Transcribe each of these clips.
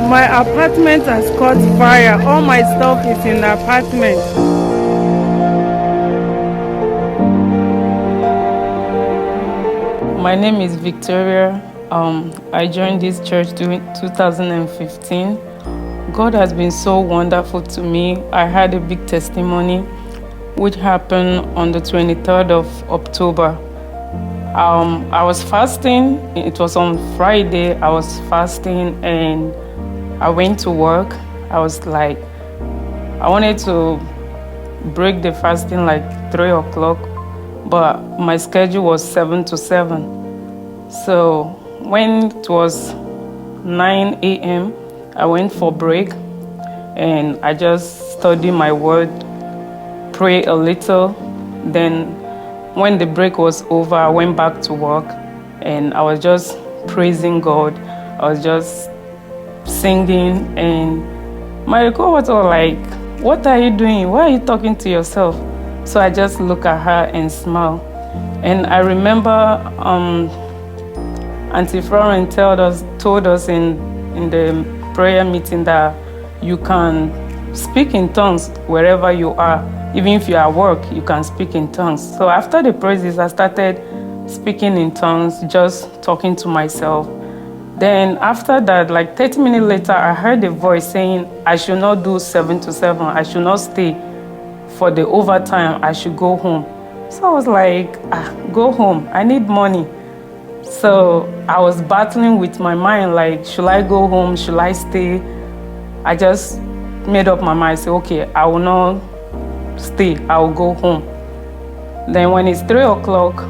My apartment has caught fire. All my stuff is in the apartment. My name is Victoria. I joined this church in 2015. God has been so wonderful to me. I had a big testimony which happened on the 23rd of October. I was fasting. It was on Friday. I was fasting and I went to work. I was like, I wanted to break the fasting like 3 o'clock, but my schedule was 7 to 7. So when it was 9 a.m., I went for break and I just studied my word, pray a little. Then when the break was over, I went back to work and I was just praising God. I was just singing and my coworkers were like, "What are you doing? Why are you talking to yourself?" So I just look at her and smile. And I remember Auntie Florence told us in the prayer meeting that you can speak in tongues wherever you are. Even if you're at work, you can speak in tongues. So after the praises, I started speaking in tongues, just talking to myself. Then after that, like 30 minutes later, I heard a voice saying, I should not do 7 to 7. I should not stay for the overtime. I should go home. So I was like, go home. I need money. So I was battling with my mind, like, should I go home? Should I stay? I just made up my mind, say, okay, I will not stay. I will go home. Then when it's 3 o'clock,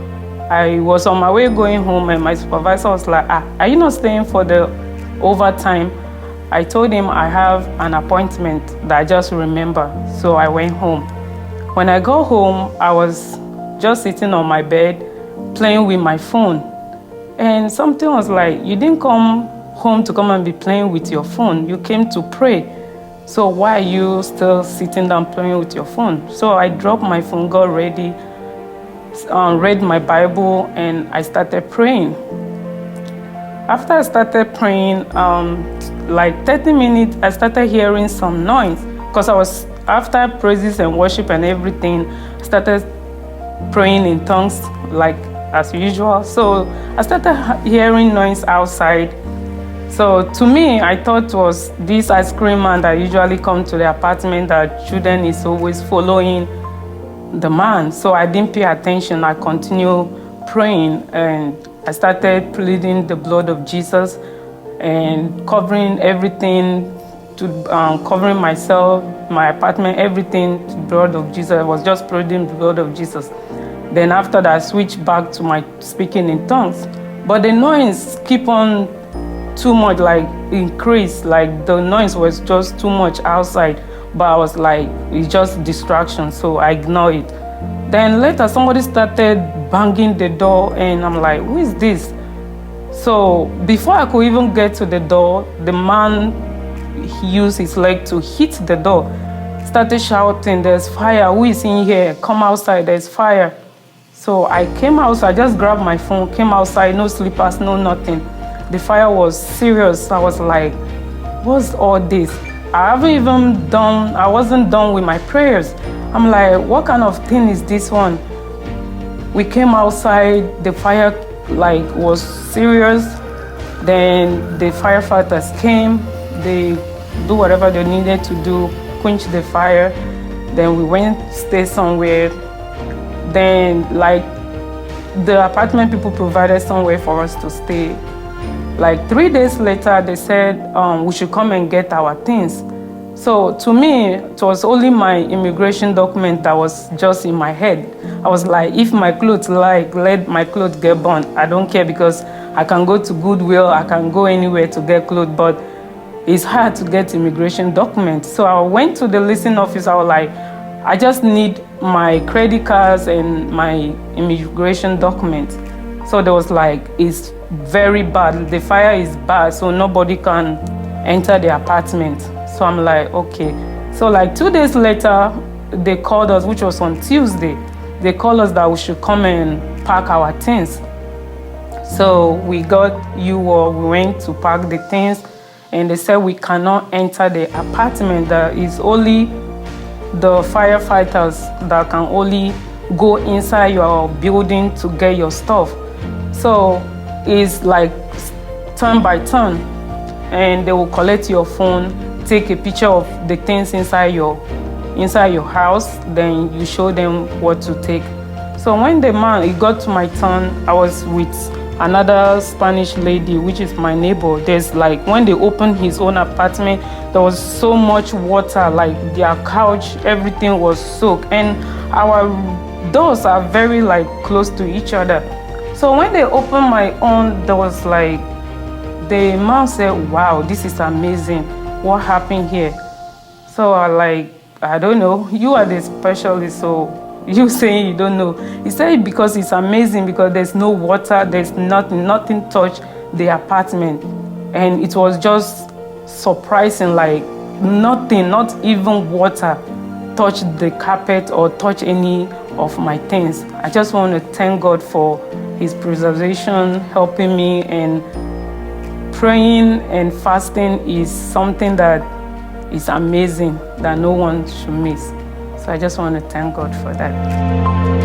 I was on my way going home and my supervisor was like, are you not staying for the overtime? I told him I have an appointment that I just remember. So I went home. When I got home, I was just sitting on my bed playing with my phone. And something was like, you didn't come home to come and be playing with your phone. You came to pray. So why are you still sitting down playing with your phone? So I dropped my phone, got ready, read my Bible, and I started praying. After I started praying, like 30 minutes, I started hearing some noise because I was, after praises and worship and everything, I started praying in tongues like as usual. So I started hearing noise outside. So to me, I thought it was this ice cream man that usually come to the apartment that children is always following the man. So I didn't pay attention. I continued praying and I started pleading the blood of Jesus and covering everything, covering myself, my apartment, everything to the blood of Jesus. I was just pleading the blood of Jesus. Then after that, I switched back to my speaking in tongues. But the noise keep on too much, like increase, like the noise was just too much outside. But I was like, it's just distraction, so I ignored it. Then later, somebody started banging the door, and I'm like, who is this? So before I could even get to the door, the man used his leg to hit the door. Started shouting, there's fire, who is in here? Come outside, there's fire. So I came outside, I just grabbed my phone, came outside, no slippers, no nothing. The fire was serious. I was like, what's all this? I wasn't done with my prayers. I'm like, what kind of thing is this one? We came outside, the fire like was serious. Then the firefighters came, they do whatever they needed to do, quench the fire. Then we went to stay somewhere. Then like the apartment people provided somewhere for us to stay. Like 3 days later, they said we should come and get our things. So to me, it was only my immigration document that was just in my head. I was like, if my clothes let my clothes get burned, I don't care because I can go to Goodwill, I can go anywhere to get clothes, but it's hard to get immigration documents. So I went to the leasing office, I was like, I just need my credit cards and my immigration documents. So they was like, it's very bad, the fire is bad, so nobody can enter the apartment. So I'm like, okay. So like 2 days later, they called us, which was on Tuesday. They called us that we should come and pack our things. So we got we went to pack the things. and they said we cannot enter the apartment. That is only the firefighters that can only go inside your building to get your stuff. So it's like turn by turn, and they will collect your phone, take a picture of the things inside your house, then you show them what to take. So when it got to my turn, I was with another Spanish lady, which is my neighbor. There's like, when they opened his own apartment, there was so much water, like their couch, everything was soaked, and our doors are very like close to each other. So when they opened my own, there was like, the man said, wow, this is amazing. What happened here? So I don't know. You are the specialist, so you saying you don't know. He said because it's amazing, because there's no water, there's nothing touched the apartment. And it was just surprising, like nothing, not even water, touched the carpet or touched any of my things. I just want to thank God for his preservation, helping me, and praying and fasting is something that is amazing that no one should miss. So I just want to thank God for that.